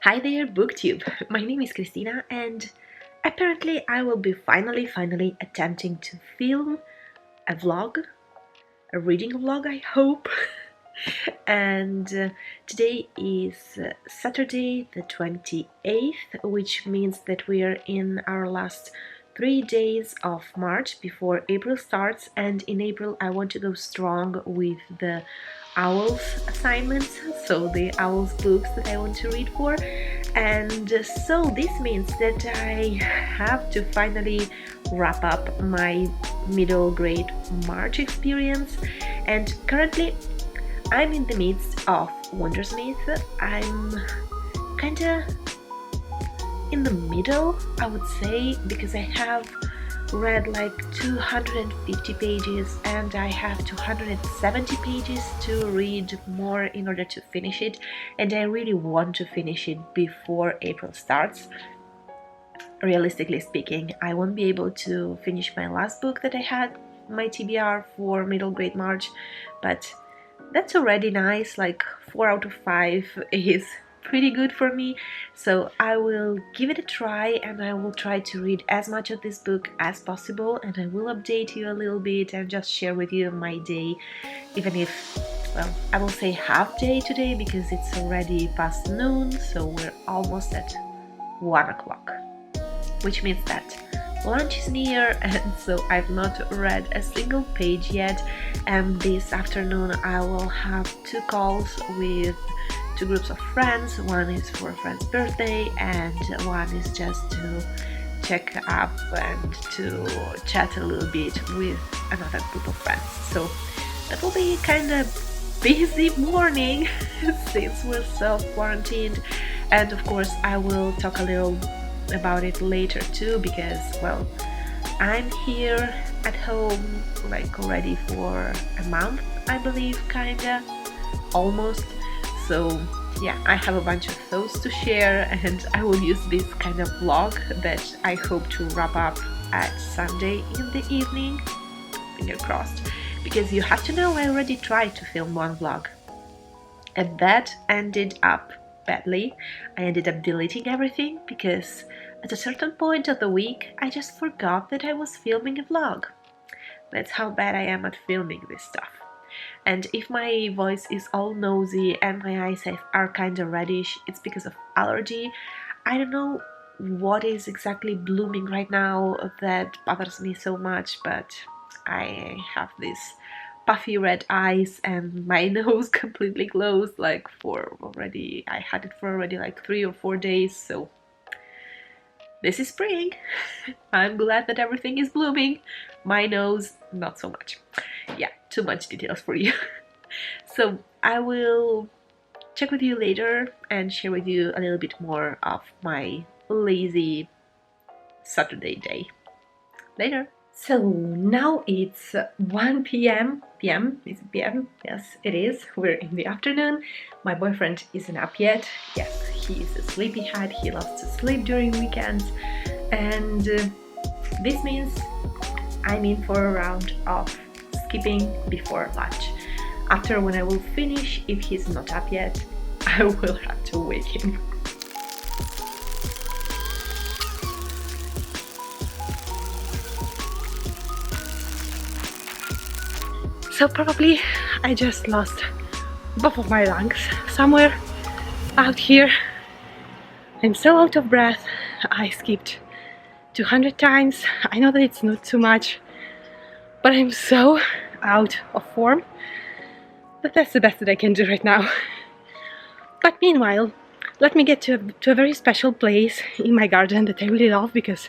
Hi there, BookTube! My name is Christina and apparently I will be finally attempting to film a vlog, a reading vlog I hope. And today is Saturday the 28th, which means that we are in our last 3 days of March before April starts, and in April I want to go strong with the Owls assignments, so the Owls books that I want to read for. And so this means that I have to finally wrap up my middle grade March experience, and currently I'm in the midst of Wondersmith. I'm kinda in the middle, I would say, because I have read like 250 pages and I have 270 pages to read more in order to finish it, and I really want to finish it before April starts. Realistically speaking, I won't be able to finish my last book that I had, my TBR for middle grade March, but that's already nice. Like 4 out of 5 is pretty good for me, so I will give it a try and I will try to read as much of this book as possible, and I will update you a little bit and just share with you my day, even if, well, I will say half day today because it's already past noon, so we're almost at 1 o'clock, which means that lunch is near, and so I've not read a single page yet. And this afternoon I will have 2 calls with 2 groups of friends. One is for a friend's birthday and one is just to check up and to chat a little bit with another group of friends. So that will be kind of busy morning since we're self-quarantined, and of course I will talk a little about it later too, because, well, I'm here at home like already for a month, I believe, kinda, almost. So yeah, I have a bunch of thoughts to share, and I will use this kind of vlog that I hope to wrap up at Sunday in the evening, finger crossed, because you have to know I already tried to film one vlog and that ended up badly. I ended up deleting everything because at a certain point of the week I just forgot that I was filming a vlog. That's how bad I am at filming this stuff. And if my voice is all nosy and my eyes are kinda reddish, it's because of allergy. I don't know what is exactly blooming right now that bothers me so much, but I have these puffy red eyes and my nose completely closed, like I had it for already like 3 or 4 days, so this is spring. I'm glad that everything is blooming. My nose, not so much. Yeah, too much details for you. So I will check with you later and share with you a little bit more of my lazy Saturday day. Later. So now it's 1 p.m. Is it p.m? Yes, it is. We're in the afternoon. My boyfriend isn't up yet. Yes, he's a sleepyhead. He loves to sleep during weekends. And this means I'm in for a round of skipping before lunch. After, when I will finish, if he's not up yet, I will have to wake him. So probably I just lost both of my lungs somewhere out here. I'm so out of breath. I skipped 200 times. I know that it's not too much, but I'm so out of form that that's the best that I can do right now. But meanwhile, let me get to a very special place in my garden that I really love, because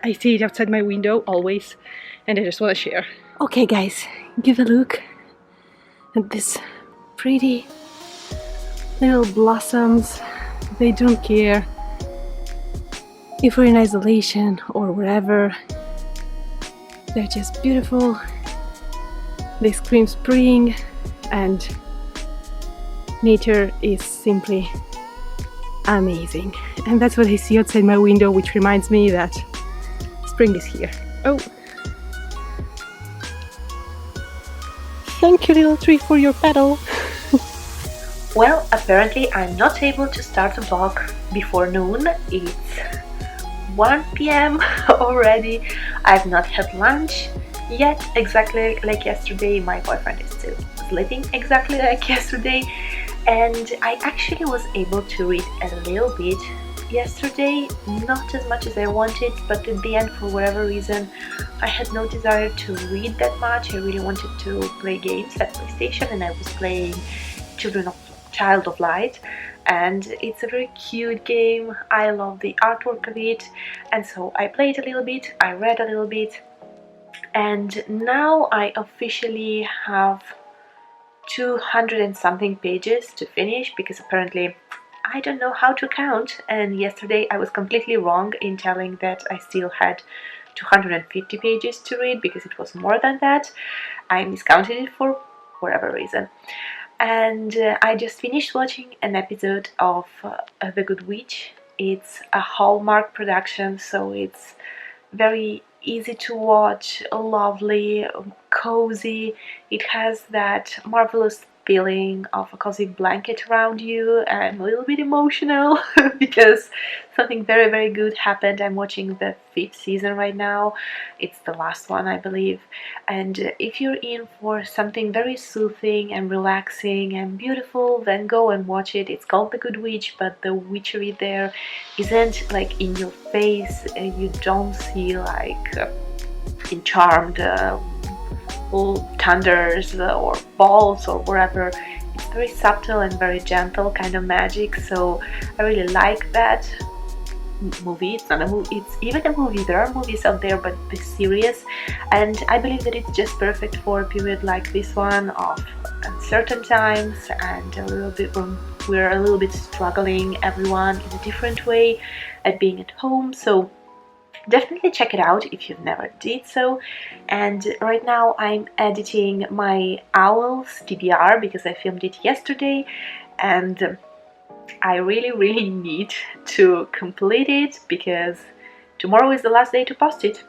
I see it outside my window always, and I just want to share. Okay guys, give a look at this pretty little blossoms. They don't care if we're in isolation or wherever. They're just beautiful. They scream spring, and nature is simply amazing. And that's what I see outside my window, which reminds me that spring is here. Oh! Thank you, little tree, for your petal. Well, apparently I'm not able to start the vlog before noon. It's 1 p.m. already. I've not had lunch yet, exactly like yesterday. My boyfriend is still sleeping exactly like yesterday, and I actually was able to read a little bit yesterday, not as much as I wanted, but in the end, for whatever reason, I had no desire to read that much. I really wanted to play games at PlayStation, and I was playing Child of Light, and it's a very cute game. I love the artwork of it, and so I played a little bit, I read a little bit, and now I officially have 200 and something pages to finish, because apparently I don't know how to count, and yesterday I was completely wrong in telling that I still had 250 pages to read, because it was more than that. I miscounted it for whatever reason. And I just finished watching an episode of The Good Witch. It's a Hallmark production, so it's very easy to watch, lovely, cozy. It has that marvelous feeling of a cozy blanket around you. I'm a little bit emotional because something very, very good happened. I'm watching the 5th season right now. It's the last one, I believe. And if you're in for something very soothing and relaxing and beautiful, then go and watch it. It's called The Good Witch, but the witchery there isn't like in your face. You don't see like in Charmed thunders or balls or whatever. It's very subtle and very gentle kind of magic, so I really like that movie. It's not a movie, it's even a movie. There are movies out there, but they're serious, and I believe that it's just perfect for a period like this one of uncertain times, and a little bit when we're a little bit struggling, everyone in a different way at being at home. So definitely check it out if you've never did so. And right now I'm editing my Owls TBR because I filmed it yesterday, and I really need to complete it because tomorrow is the last day to post it.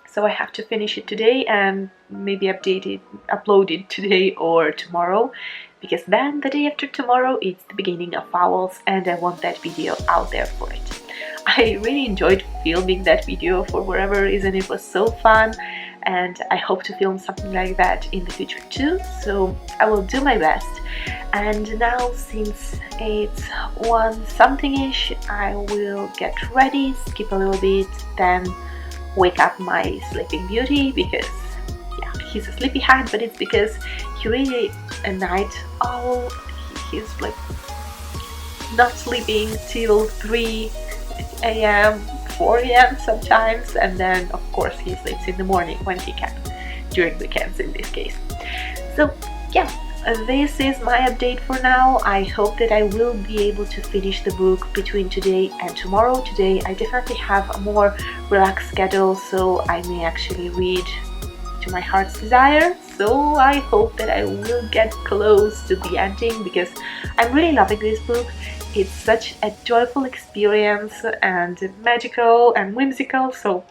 So I have to finish it today and maybe upload it today or tomorrow, because then the day after tomorrow it's the beginning of Owls and I want that video out there for it. I really enjoyed filming that video for whatever reason. It was so fun, and I hope to film something like that in the future too, so I will do my best. And now, since it's 1 something-ish, I will get ready, skip a little bit, then wake up my sleeping beauty, because yeah, he's a sleepyhead, but it's because he really a night owl. He's like not sleeping till 3 a.m., 4 a.m. sometimes, and then of course he sleeps in the morning when he can, during weekends in this case. So yeah, this is my update for now. I hope that I will be able to finish the book between today and tomorrow. Today I definitely have a more relaxed schedule, so I may actually read to my heart's desire. So I hope that I will get close to the ending, because I'm really loving this book. It's such a joyful experience and magical and whimsical, so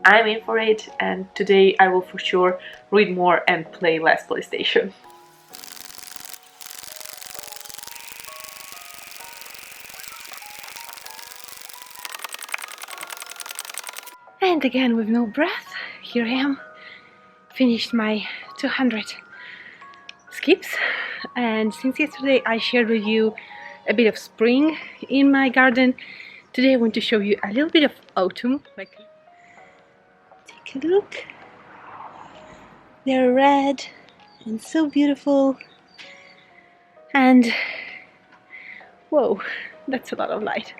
I'm in for it, and today I will for sure read more and play less PlayStation. And again, with no breath, here I am, finished my 200 skips, and since yesterday I shared with you a bit of spring in my garden, today I want to show you a little bit of autumn. Like, take a look, they're red and so beautiful, and whoa, that's a lot of light.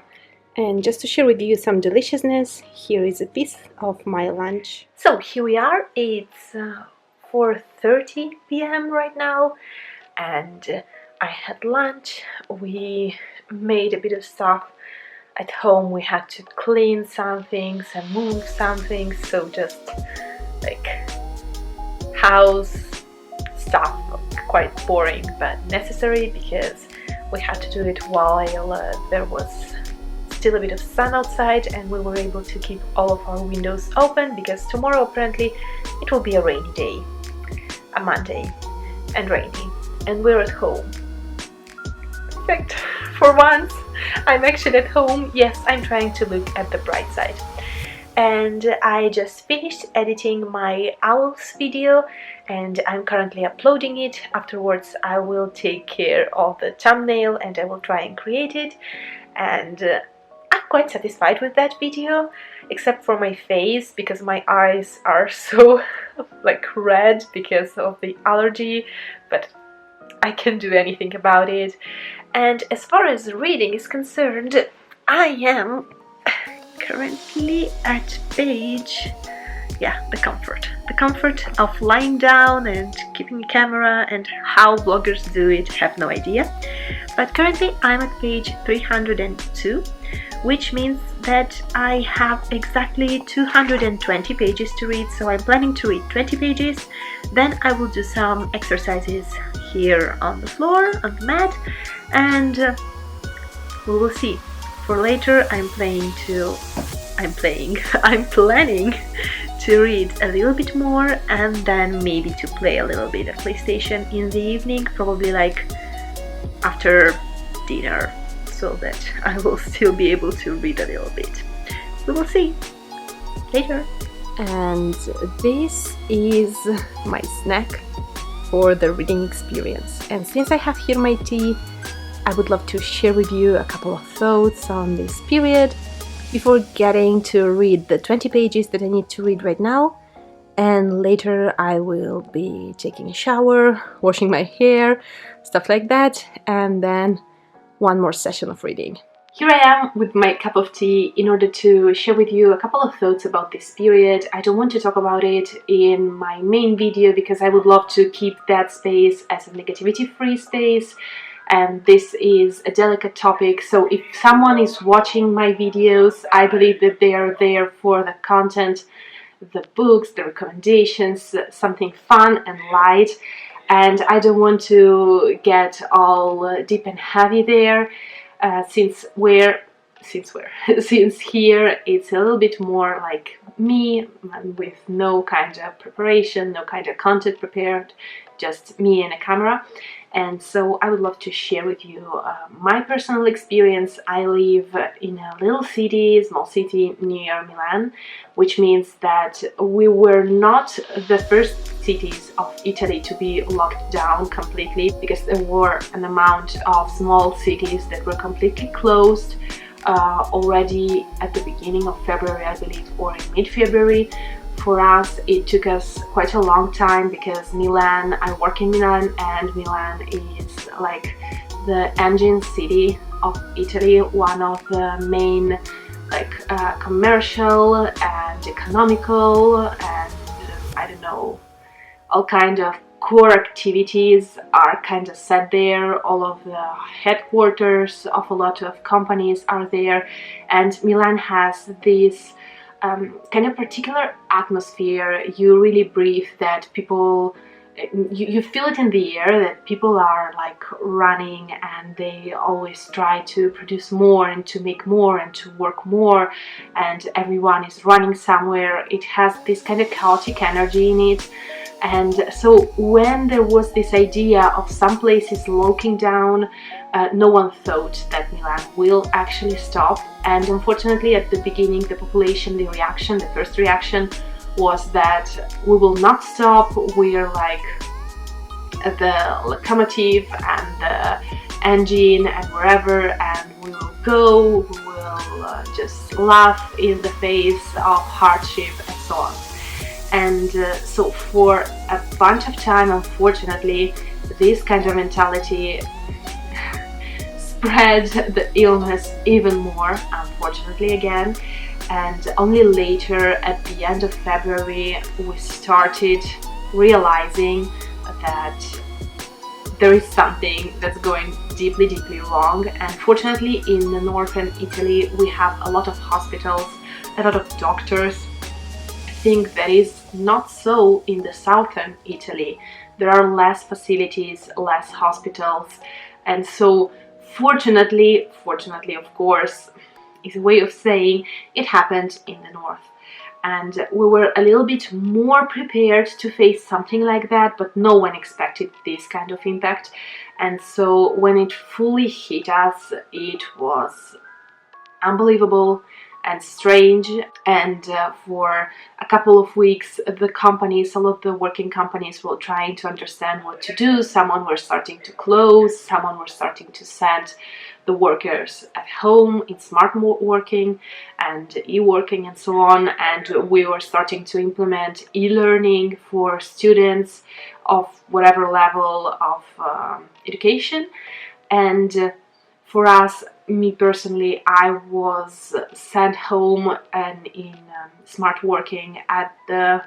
And just to share with you some deliciousness, here is a piece of my lunch. So here we are, it's 4:30 p.m. right now, and I had lunch. We made a bit of stuff at home. We had to clean some things and move some things, so just like house stuff, quite boring but necessary, because we had to do it while there was still a bit of sun outside, and we were able to keep all of our windows open, because tomorrow apparently it will be a rainy day, a Monday, and rainy, and we're at home. perfect. For once, I'm actually at home. Yes, I'm trying to look at the bright side. And I just finished editing my owls video and I'm currently uploading it. Afterwards I will take care of the thumbnail and I will try and create it, and I'm quite satisfied with that video, except for my face because my eyes are so like red because of the allergy, but I can't do anything about it. And as far as reading is concerned, I am currently at page, the comfort of lying down and keeping a camera, and how vloggers do it, have no idea. But currently I'm at page 302, which means that I have exactly 220 pages to read, so I'm planning to read 20 pages. Then I will do some exercises here on the floor, on the mat, and we will see. For later, I'm planning to read a little bit more, and then maybe to play a little bit of PlayStation in the evening, probably like after dinner, so that I will still be able to read a little bit. We will see later. And this is my snack for the reading experience. And since I have here my tea, I would love to share with you a couple of thoughts on this period before getting to read the 20 pages that I need to read right now. And later I will be taking a shower, washing my hair, stuff like that, and then one more session of reading. Here I am with my cup of tea in order to share with you a couple of thoughts about this period. I don't want to talk about it in my main video because I would love to keep that space as a negativity-free space. And this is a delicate topic, so if someone is watching my videos, I believe that they are there for the content, the books, the recommendations, something fun and light, and I don't want to get all deep and heavy there, since here it's a little bit more like me, with no kind of preparation, no kind of content prepared, just me and a camera. And so I would love to share with you my personal experience. I live in a little city, small city near Milan, which means that we were not the first cities of Italy to be locked down completely, because there were an amount of small cities that were completely closed already at the beginning of February, I believe, or in mid-February. For us, it took us quite a long time because Milan, I work in Milan, and Milan is like the engine city of Italy, one of the main like commercial and economical and I don't know, all kind of core activities are kind of set there. All of the headquarters of a lot of companies are there, and Milan has this kind of particular atmosphere. You really breathe that people, you feel it in the air that people are like running, and they always try to produce more and to make more and to work more, and everyone is running somewhere. It has this kind of chaotic energy in it. And so when there was this idea of some places locking down, no one thought that Milan will actually stop. And unfortunately, at the beginning, the population, the first reaction was that we will not stop. We're like the locomotive and the engine and wherever, and we will go, we will just laugh in the face of hardship and so on. And so for a bunch of time, unfortunately, this kind of mentality spread the illness even more, unfortunately again. And only later, at the end of February, we started realizing that there is something that's going deeply, deeply wrong. And fortunately, in the northern Italy, we have a lot of hospitals, a lot of doctors. I think that is not so in the southern Italy. There are less facilities, less hospitals, and so fortunately of course, is a way of saying it happened in the north. and we were a little bit more prepared to face something like that, but no one expected this kind of impact. And so when it fully hit us, it was unbelievable and strange. And for a couple of weeks, the companies, all of the working companies, were trying to understand what to do. Someone were starting to close, someone were starting to send the workers at home in smart working and e-working and so on. And we were starting to implement e-learning for students of whatever level of education. And for us, me personally, I was sent home and in smart working at the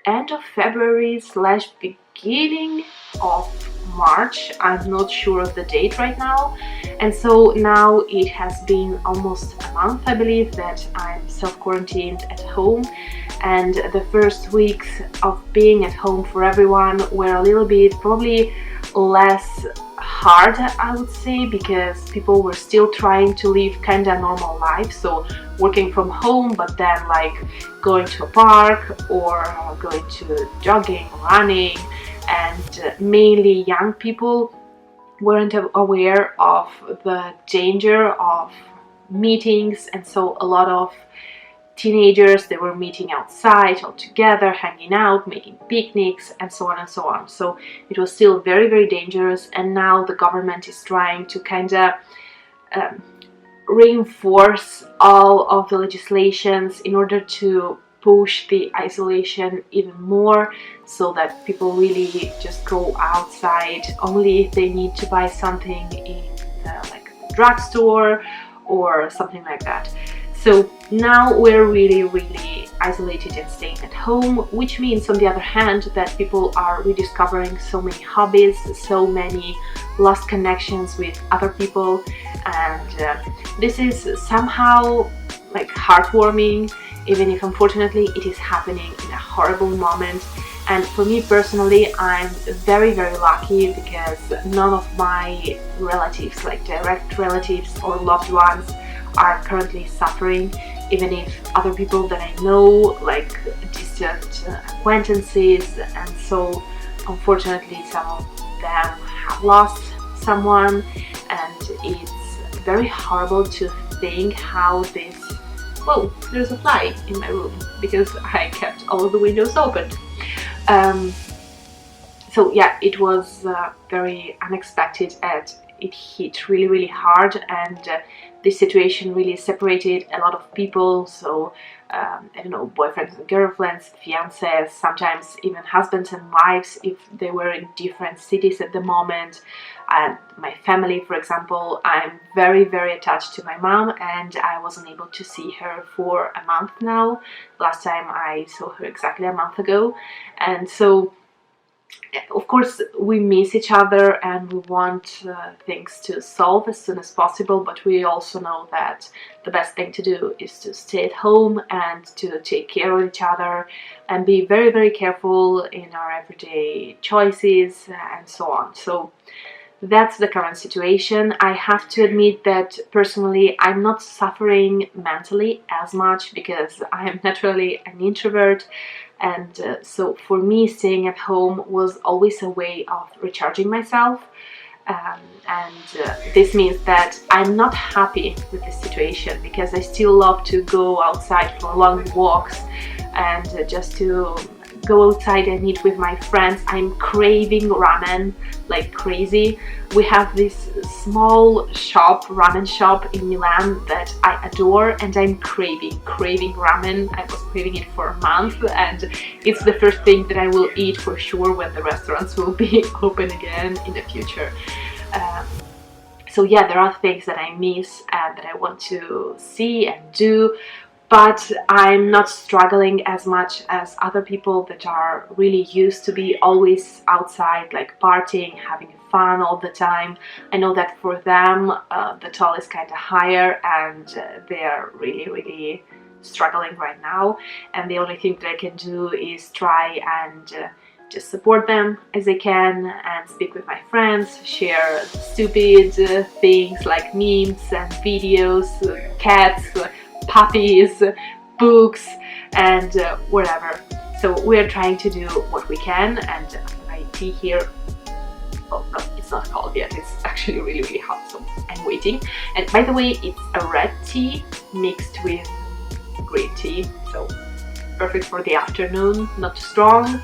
end of February / beginning of March. I'm not sure of the date right now. And so now it has been almost a month, I believe, that I'm self-quarantined at home. And the first weeks of being at home for everyone were a little bit probably less hard, I would say, because people were still trying to live kind of normal life, so working from home, but then like going to a park or going to jogging, running, and mainly young people weren't aware of the danger of meetings, and so a lot of teenagers, they were meeting outside all together, hanging out, making picnics, and so on and so on. So it was still very, very dangerous. And now the government is trying to kind of reinforce all of the legislations in order to push the isolation even more, so that people really just go outside only if they need to buy something in like a drugstore or something like that. So now we're really, really isolated and staying at home, which means on the other hand that people are rediscovering so many hobbies, so many lost connections with other people, and this is somehow like heartwarming, even if unfortunately it is happening in a horrible moment. And for me personally, I'm very, very lucky because none of my relatives, like direct relatives or loved ones, are currently suffering, even if other people that I know, like distant acquaintances, and so unfortunately some of them have lost someone, and it's very horrible to think how this... Whoa, there's a fly in my room because I kept all of the windows open. So yeah, it was very unexpected and it hit really, really hard, and this situation really separated a lot of people. So I don't know, boyfriends and girlfriends, fiancés, sometimes even husbands and wives if they were in different cities at the moment. And my family, for example, I'm very, very attached to my mom, and I wasn't able to see her for a month now. Last time I saw her exactly a month ago. And so of course we miss each other and we want things to solve as soon as possible, but we also know that the best thing to do is to stay at home and to take care of each other and be very, very careful in our everyday choices and so on. So that's the current situation. I have to admit that personally I'm not suffering mentally as much because I am naturally an introvert, and so for me staying at home was always a way of recharging myself, and this means that I'm not happy with this situation because I still love to go outside for long walks and just to go outside and eat with my friends. I'm craving ramen like crazy. We have this small ramen shop in Milan that I adore, and I'm craving ramen. I was craving it for a month, and it's the first thing that I will eat for sure when the restaurants will be open again in the future. So yeah, there are things that I miss and that I want to see and do, but I'm not struggling as much as other people that are really used to be always outside, like partying, having fun all the time. I know that for them the toll is kind of higher, and they're really, really struggling right now, and the only thing that I can do is try and just support them as I can and speak with my friends, share stupid things like memes and videos, cats, puppies, books and whatever. So we're trying to do what we can, and my tea here, oh no, it's not cold yet, it's actually really really hot, so I'm waiting. And by the way, it's a red tea mixed with green tea, so perfect for the afternoon, not too strong,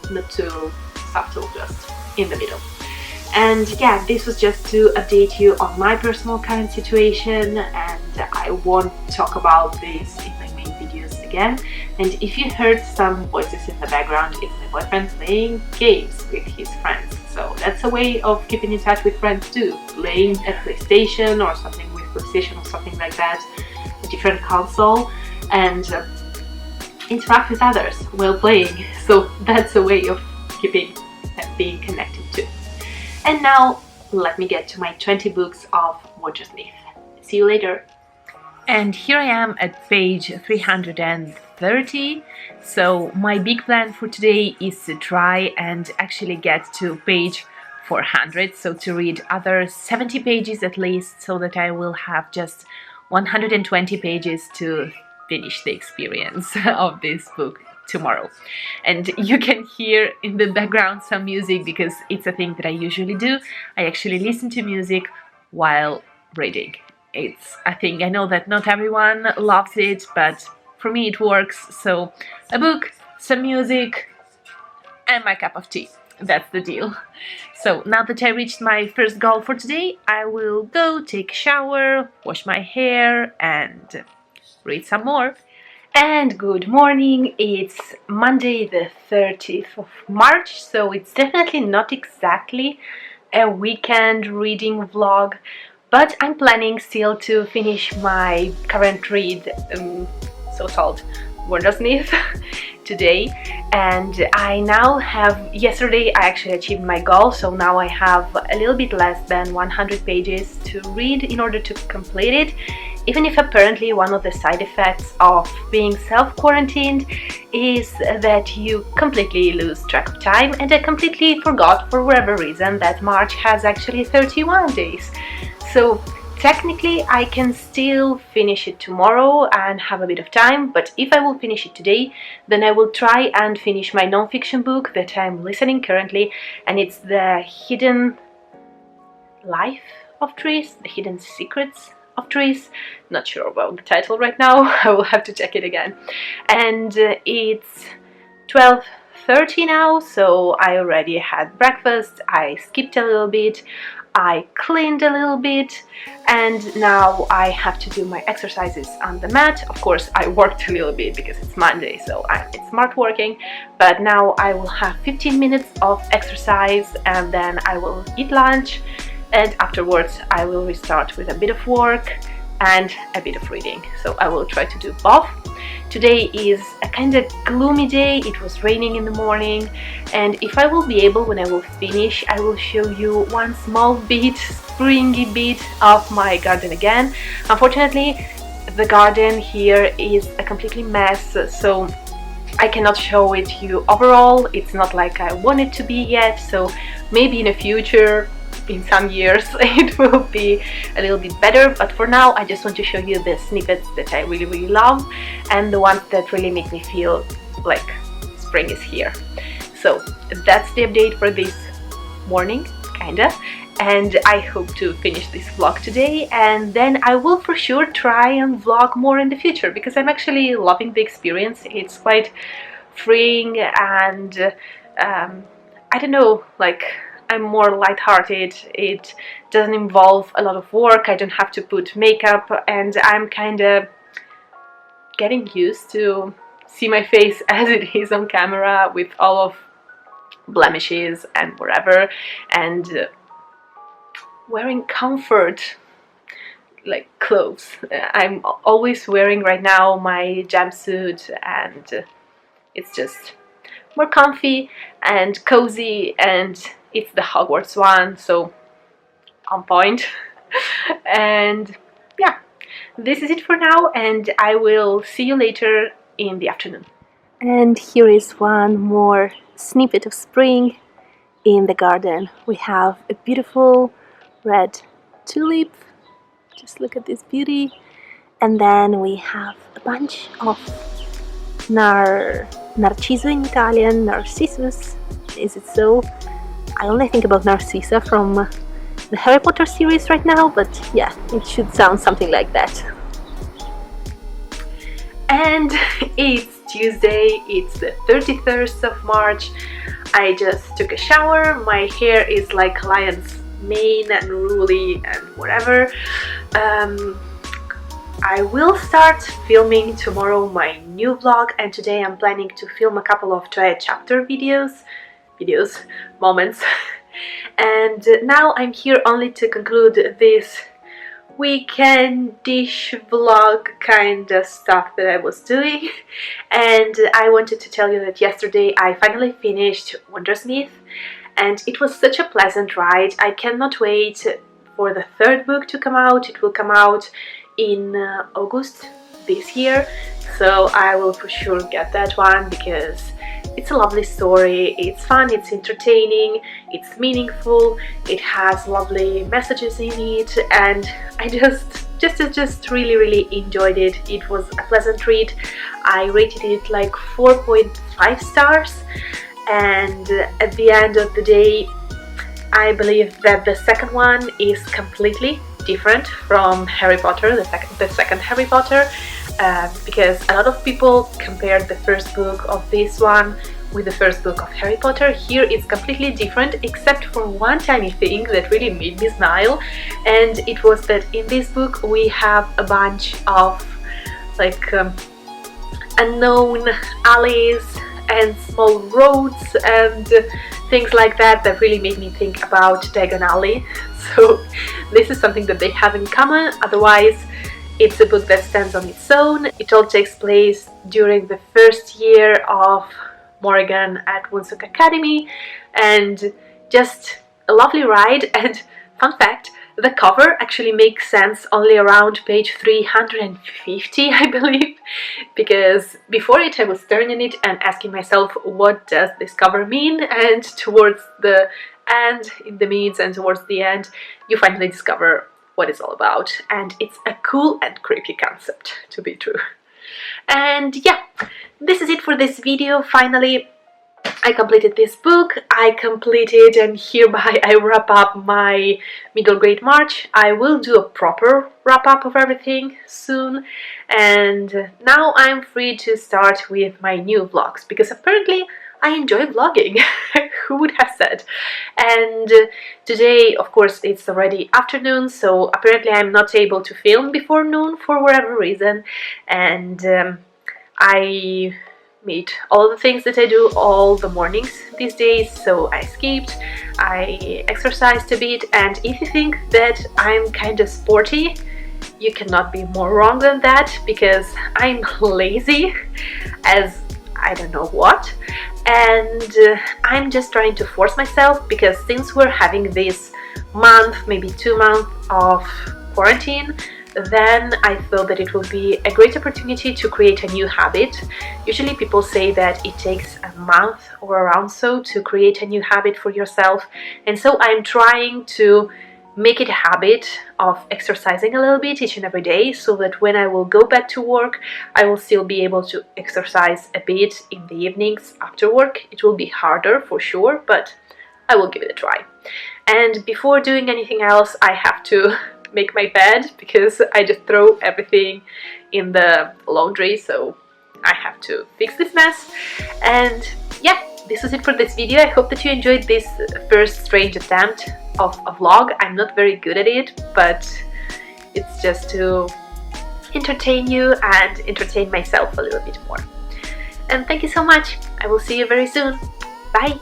not too subtle, just in the middle. And yeah, this was just to update you on my personal current situation, and I won't talk about this in my main videos again. And if you heard some voices in the background, it's my boyfriend playing games with his friends. So that's a way of keeping in touch with friends too, playing a PlayStation or something with PlayStation or something like that, a different console, and interact with others while playing. So that's a way of keeping and being connected too. And now let me get to my 20 books of Wondersmith. See you later. And here I am at page 330. So my big plan for today is to try and actually get to page 400, so to read other 70 pages at least, so that I will have just 120 pages to finish the experience of this book tomorrow. And you can hear in the background some music because it's a thing that I usually do. I actually listen to music while reading. It's a thing. I know that not everyone loves it, but for me it works. So a book, some music, and my cup of tea. That's the deal. So now that I reached my first goal for today, I will go take a shower, wash my hair, and read some more. And good morning, it's Monday the 30th of March, so it's definitely not exactly a weekend reading vlog, but I'm planning still to finish my current read, so-called Wondersmith, today. And I now have, yesterday I actually achieved my goal, so now I have a little bit less than 100 pages to read in order to complete it. Even if apparently one of the side effects of being self-quarantined is that you completely lose track of time, and I completely forgot for whatever reason that March has actually 31 days. So technically I can still finish it tomorrow and have a bit of time, but if I will finish it today, then I will try and finish my non-fiction book that I'm listening currently, and it's The Hidden Life of Trees, The Hidden Secrets of Trees. Not sure about the title right now, I will have to check it again. And it's 12:30 now, so I already had breakfast, I skipped a little bit, I cleaned a little bit, and now I have to do my exercises on the mat. Of course, I worked a little bit because it's Monday, so it's smart working, but now I will have 15 minutes of exercise, and then I will eat lunch, and afterwards I will restart with a bit of work and a bit of reading. So I will try to do both. Today is a kind of gloomy day, it was raining in the morning, and if I will be able, when I will finish, I will show you one small bit, springy bit of my garden again. Unfortunately, the garden here is a completely mess, so I cannot show it to you overall. It's not like I want it to be yet, so maybe in the future, in some years, it will be a little bit better, but for now I just want to show you the snippets that I really really love and the ones that really make me feel like spring is here. So that's the update for this morning, kinda, and I hope to finish this vlog today, and then I will for sure try and vlog more in the future because I'm actually loving the experience. It's quite freeing, and I don't know, like, I'm more lighthearted. It doesn't involve a lot of work, I don't have to put makeup, and I'm kind of getting used to see my face as it is on camera with all of blemishes and whatever, and wearing comfort like clothes. I'm always wearing right now my jumpsuit, and it's just more comfy and cozy, and it's the Hogwarts one, so on point. And yeah, this is it for now, and I will see you later in the afternoon. And here is one more snippet of spring in the garden. We have a beautiful red tulip, just look at this beauty, And then we have a bunch of Narciso in Italian, Narcissus. Is it so? I only think about Narcissa from the Harry Potter series right now, but yeah, it should sound something like that. And it's Tuesday, it's the 31st of March. I just took a shower, my hair is like a lion's mane and woolly and whatever. I will start filming tomorrow my new vlog, and today I'm planning to film a couple of try chapter moments. And now I'm here only to conclude this weekend dish vlog kind of stuff that I was doing. And I wanted to tell you that yesterday I finally finished Wondersmith, and it was such a pleasant ride. I cannot wait for the third book to come out. It will come out in August this year, so I will for sure get that one because it's a lovely story, it's fun, it's entertaining, it's meaningful, it has lovely messages in it, and I just really enjoyed it. It was a pleasant read. I rated it like 4.5 stars, and at the end of the day I believe that the second one is completely different from Harry Potter, the second Harry Potter, because a lot of people compared the first book of this one with the first book of Harry Potter. Here it's completely different, except for one tiny thing that really made me smile, and it was that in this book we have a bunch of like unknown alleys and small roads and things like that that really made me think about Diagon Alley. So this is something that they have in common. Otherwise, it's a book that stands on its own. It all takes place during the first year of Morgan at Woonsook Academy, and just a lovely ride. And fun fact, the cover actually makes sense only around page 350, I believe, because before it I was staring at it and asking myself, what does this cover mean? And towards the end, in the mids and towards the end, you finally discover what it's all about, and it's a cool and creepy concept, to be true. And yeah, this is it for this video. Finally, I completed this book, I completed, and hereby I wrap up my middle grade March. I will do a proper wrap up of everything soon, and now I'm free to start with my new vlogs, because apparently I enjoy vlogging. Who would have said? And today, of course, it's already afternoon, so apparently I'm not able to film before noon for whatever reason, and I made all the things that I do all the mornings these days, so I skipped, I exercised a bit, and if you think that I'm kind of sporty, you cannot be more wrong than that, because I'm lazy as I don't know what, and I'm just trying to force myself, because since we're having this month, maybe 2 months of quarantine, then I thought that it will be a great opportunity to create a new habit. Usually people say that it takes a month or around so to create a new habit for yourself, and so I'm trying to make it a habit of exercising a little bit each and every day, so that when I will go back to work I will still be able to exercise a bit in the evenings after work. It will be harder for sure, but I will give it a try. And before doing anything else, I have to make my bed, because I just throw everything in the laundry, so I have to fix this mess. And yeah, this was it for this video. I hope that you enjoyed this first strange attempt of a vlog. I'm not very good at it, but it's just to entertain you and entertain myself a little bit more. And thank you so much. I will see you very soon. Bye!